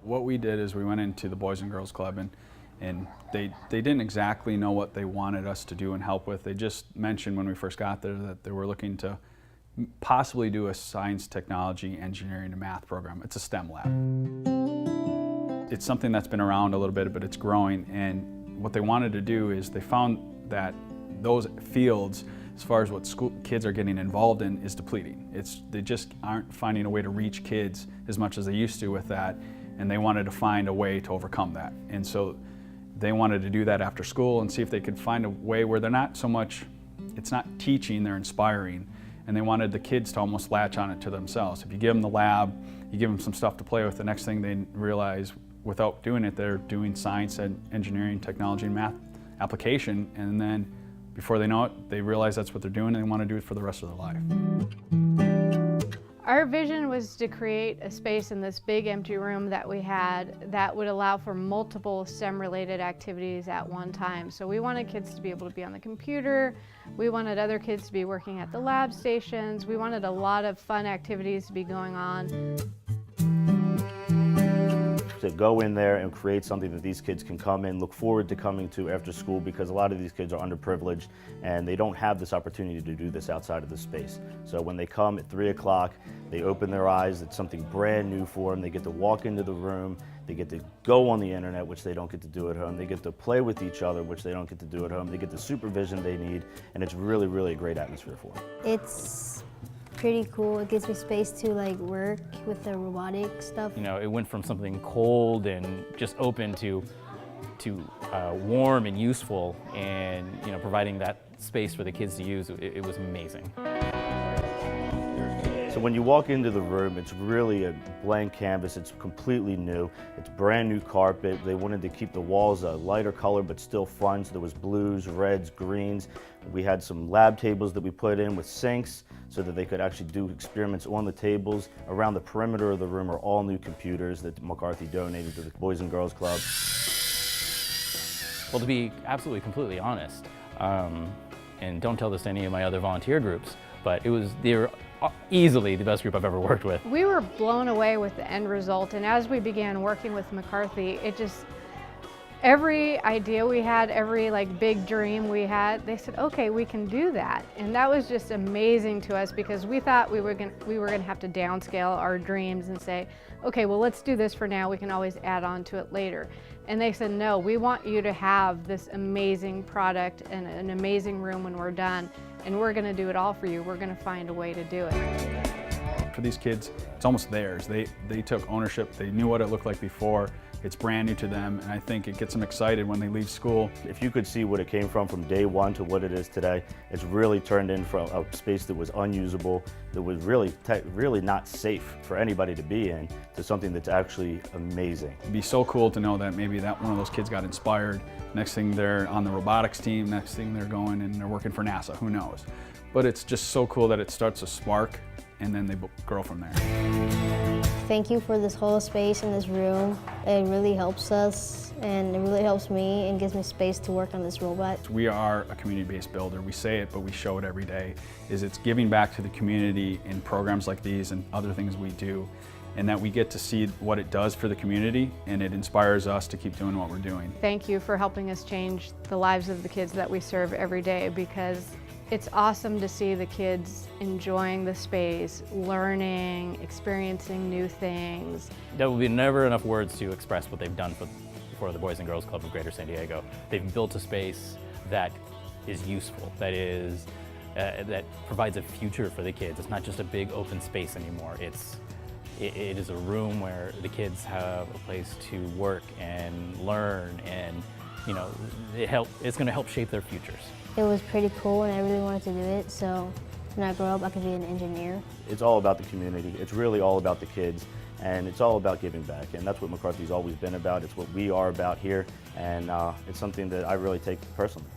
what we did is we went into the Boys and Girls Club, and they didn't exactly know what they wanted us to do and help with. They just mentioned when we first got there that they were looking to possibly do a science, technology, engineering, and math program. It's a STEM lab. It's something that's been around a little bit, but it's growing, and what they wanted to do is they found that those fields, as far as what kids are getting involved in, is depleting. They just aren't finding a way to reach kids as much as they used to with that, and they wanted to find a way to overcome that. And so they wanted to do that after school and see if they could find a way where they're not so much, it's not teaching, they're inspiring, and they wanted the kids to almost latch on it to themselves. If you give them the lab, you give them some stuff to play with, the next thing they realize, without doing it, they're doing science and engineering, technology, and math application, and then before they know it, they realize that's what they're doing and they want to do it for the rest of their life. Our vision was to create a space in this big empty room that we had that would allow for multiple STEM-related activities at one time. So we wanted kids to be able to be on the computer, we wanted other kids to be working at the lab stations, we wanted a lot of fun activities to be going on. To go in there and create something that these kids can come in, look forward to coming to after school, because a lot of these kids are underprivileged and they don't have this opportunity to do this outside of the space. So when they come at 3 o'clock, they open their eyes, it's something brand new for them, they get to walk into the room, they get to go on the internet, which they don't get to do at home, they get to play with each other, which they don't get to do at home, they get the supervision they need, and it's really, really a great atmosphere for them. It's pretty cool. It gives me space to work with the robotic stuff. You know, it went from something cold and just open to warm and useful, and providing that space for the kids to use. It was amazing. So when you walk into the room, it's really a blank canvas. It's completely new. It's brand new carpet. They wanted to keep the walls a lighter color but still fun, so there was blues, reds, greens. We had some lab tables that we put in with sinks so that they could actually do experiments on the tables. Around the perimeter of the room are all new computers that McCarthy donated to the Boys and Girls Club. Well, to be absolutely completely honest, and don't tell this to any of my other volunteer groups, but they were easily the best group I've ever worked with. We were blown away with the end result, and as we began working with McCarthy, every idea we had, every big dream we had, they said, okay, we can do that. And that was just amazing to us, because we thought we were gonna have to downscale our dreams and say, okay, well, let's do this for now, we can always add on to it later. And they said, no, we want you to have this amazing product and an amazing room when we're done, and we're gonna do it all for you. We're gonna find a way to do it. For these kids, it's almost theirs. They took ownership. They knew what it looked like before. It's brand new to them, and I think it gets them excited when they leave school. If you could see what it came from day one to what it is today, it's really turned in from a space that was unusable, that was really not safe for anybody to be in, to something that's actually amazing. It'd be so cool to know that maybe that one of those kids got inspired. Next thing they're on the robotics team, next thing they're going and they're working for NASA, who knows. But it's just so cool that it starts a spark and then they grow from there. Thank you for this whole space in this room. It really helps us, and it really helps me and gives me space to work on this robot. We are a community-based builder. We say it, but we show it every day. It's giving back to the community in programs like these and other things we do, and that we get to see what it does for the community, and it inspires us to keep doing what we're doing. Thank you for helping us change the lives of the kids that we serve every day, because it's awesome to see the kids enjoying the space, learning, experiencing new things. There will be never enough words to express what they've done for the Boys and Girls Club of Greater San Diego. They've built a space that is useful, that provides a future for the kids. It's not just a big open space anymore. It is a room where the kids have a place to work and learn, and it's going to help shape their futures. It was pretty cool, and I really wanted to do it, so when I grow up I could be an engineer. It's all about the community. It's really all about the kids, and it's all about giving back, and that's what McCarthy's always been about. It's what we are about here, and it's something that I really take personally.